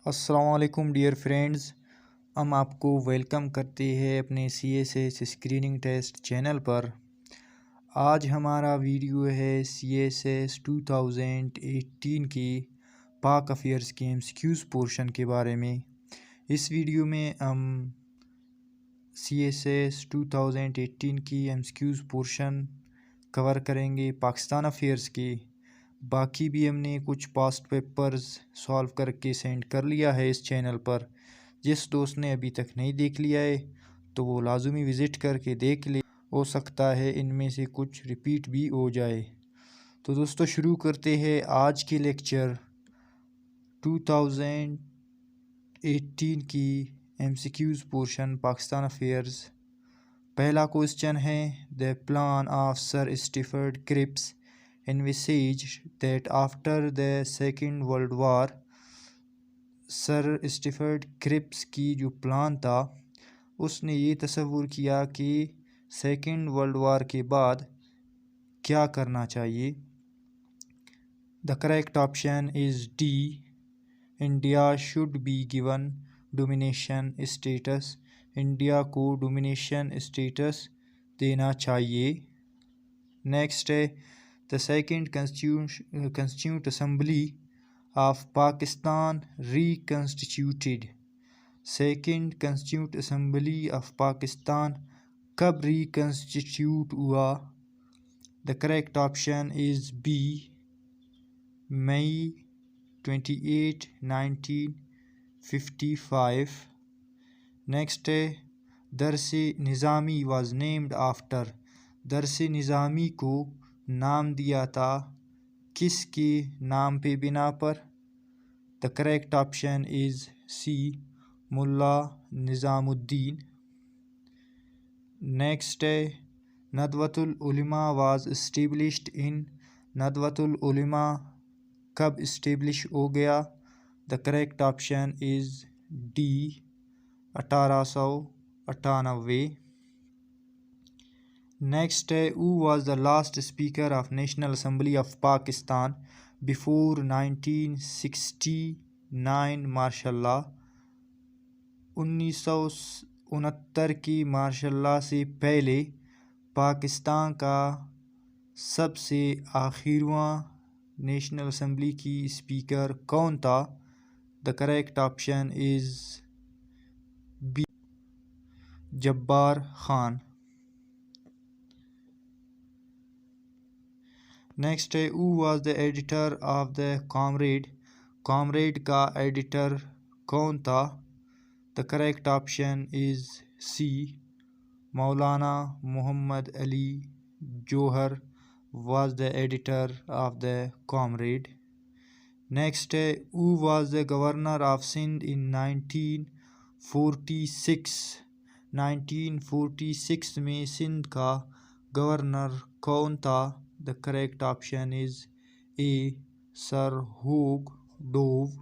अस्सलाम वालेकुम dear friends. हम आपको वेलकम करते हैं अपने CSS स्क्रीनिंग टेस्ट चैनल पर। आज हमारा वीडियो है CSS 2018 की पाक अफेयर्स के MCQs पोर्शन के बारे में। इस वीडियो में हम CSS 2018 की MCQs पोर्शन कवर करेंगे पाकिस्तान अफेयर्स की। बाकी भी हमने कुछ पास्ट पेपर्स सॉल्व करके सेंड कर लिया है इस चैनल पर। जिस दोस्त ने अभी तक नहीं देख लिया है तो वो लाजमी विज़िट करके देख ले, हो सकता है इनमें से कुछ रिपीट भी हो जाए। तो दोस्तों शुरू करते हैं आज के लेक्चर 2018 की MCQs पोर्शन पाकिस्तान अफेयर्स। पहला क्वेश्चन है, the plan of sir Stafford Cripps envisaged that after the Second World War, sir Stafford Cripps की जो प्लान था उसने ये तसव्वुर किया कि सेकेंड वर्ल्ड वार के बाद क्या करना चाहिए। The correct option is D, India should be given domination status. India को डोमिनेशन स्टेटस देना चाहिए। नेक्स्ट है, the second constituent assembly of Pakistan reconstituted। Second constituent assembly of Pakistan कब reconstitute हुआ। The correct option is B, May 28, 1955। Next है, दरसे निज़ामी was named after। दरसे निज़ामी को नाम दिया था किसके नाम पे बिना पर। The correct option is C, Mulla Nizamuddin. Next है, नदवतुल उलमा वाज इस्टेब्लिश्ड इन। नदवतुल उलमा कब इस्टेब्लिश हो गया। The correct option is D, 1898। Next है, who was the last speaker of National Assembly of Pakistan before 1969 martial law. 1969 की मार्शल लॉ से पहले पाकिस्तान का सबसे आखिरवां नेशनल असम्बली की स्पीकर कौन था। The correct option is B, Jabbar Khan. Next है, who was the editor of the Comrade. Comrade का एडिटर कौन था। The correct option is C, Maulana Mohammad Ali Jauhar was the editor of the Comrade. Next है, who was the governor of Sindh in 1946। 1946 में सिंध का governor कौन था। The correct option is A, Sir Hugh Dove।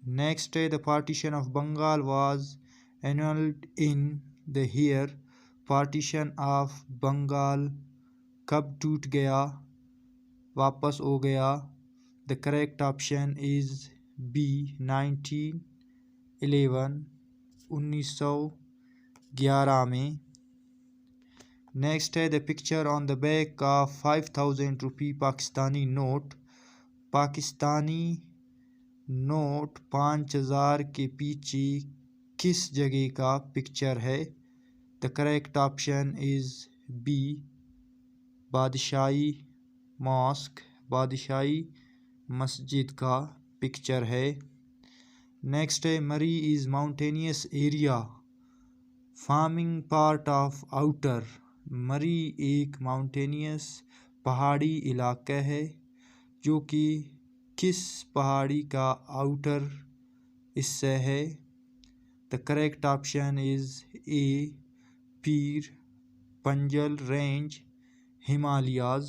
Next, the partition of Bengal was annulled in the year। Partition of Bengal कब टूट गया, वापस हो गया। The correct option is B, 1911, 1911 में। नेक्स्ट है, the picture on the back of 5000 rupee Pakistani note. Pakistani note 5000 के पीछे किस जगह का पिक्चर है। The correct option is B, Badshahi mosque, Badshahi मस्जिद का पिक्चर है। नेक्स्ट है, Murree is mountainous area forming part of outer. Murree एक माउंटेनियस पहाड़ी इलाका है जो कि किस पहाड़ी का आउटर हिस्सा है। The correct option is A, Pir Panjal range, Himalayas.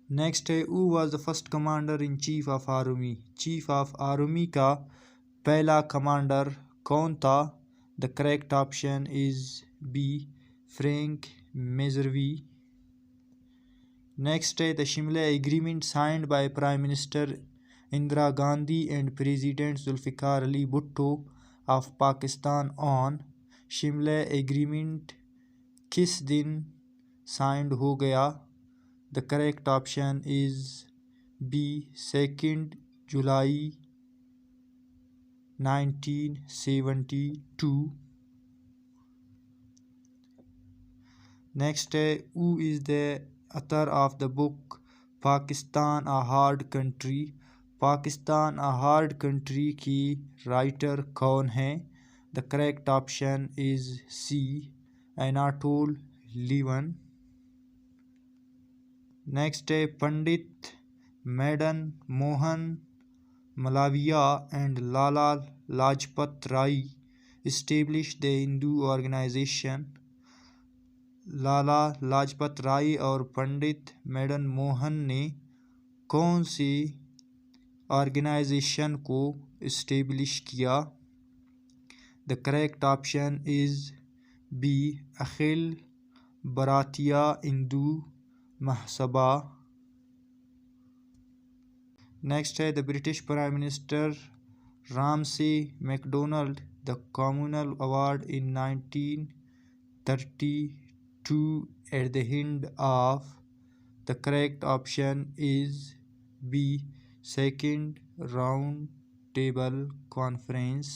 Next है, who was the first commander in chief of army. Chief of army का पहला कमांडर कौन था। The correct option is B, Frank Messervy. Next है, the Shimla agreement signed by prime minister Indira Gandhi and President Zulfikar Ali Bhutto of Pakistan on Shimla agreement किस दिन signed हो गया? The correct option is B 2 July 1972. Next है who is the author of the book Pakistan a hard country? Pakistan a hard country की writer कौन है? The correct option is C Anatol Lieven. Next है Pandit Madan Mohan Malaviya and Lala Lajpat Rai established the Hindu organization. Lala Lajpat Rai और पंडित मदन मोहन ने कौन सी organization को establish किया? The correct option is B Akhil Bharatiya Hindu Mahasabha. Next है the British prime minister Ramsay MacDonald the communal award in 1932 at the end of. The correct option is B second round table conference.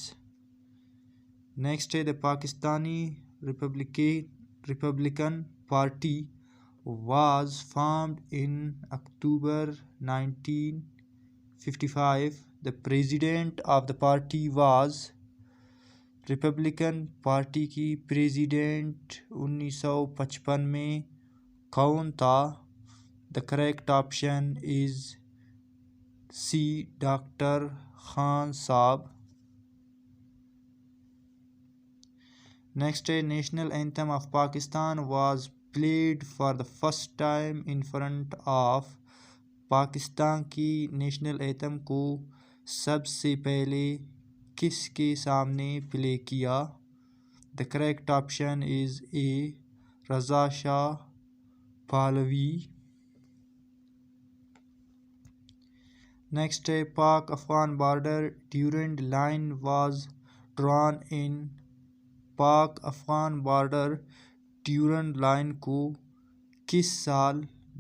Next है the Pakistani Republican Party was formed in October 1955. The president of the party was. Republican Party की president 1955 में कौन था? The correct option is C doctor Khan साहब. Next है national anthem of Pakistan was played for the first time in front of. Pakistan की national anthem को सबसे पहले किसके सामने प्ले किया? The correct option is A Reza Shah Pahlavi. Next है Pak Afghan border Durand line was drawn in. Pak Afghan border Durand line को किस साल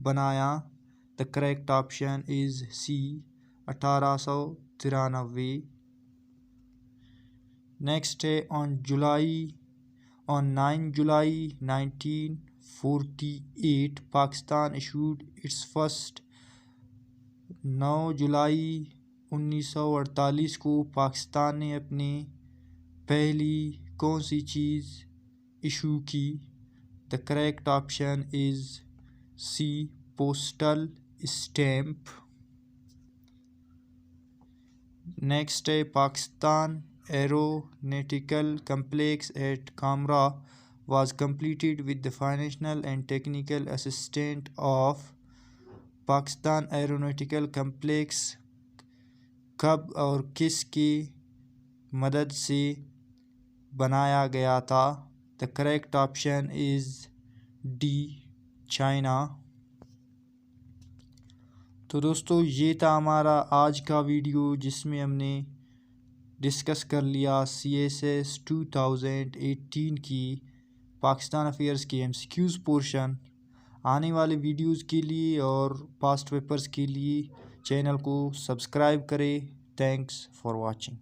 बनाया? The correct option is C 1893. Next है on 9 July 1948 Pakistan issued its first. 9 जुलाई 1948 को पाकिस्तान ने अपनी पहली कौन सी चीज़ इशू की? The correct option is C postal stamp. Next है Pakistan aeronautical complex at Kamra was completed with the financial and technical assistance of. Pakistan aeronautical complex कब और किसकी मदद से बनाया गया था? The correct option is D China. तो दोस्तों ये था हमारा आज का वीडियो जिसमें हमने डिस्कस कर लिया CSS 2018 की पाकिस्तान अफेयर्स की MCQs पोर्शन. आने वाले वीडियोस के लिए और पास्ट पेपर्स के लिए चैनल को सब्सक्राइब करें. Thanks for watching.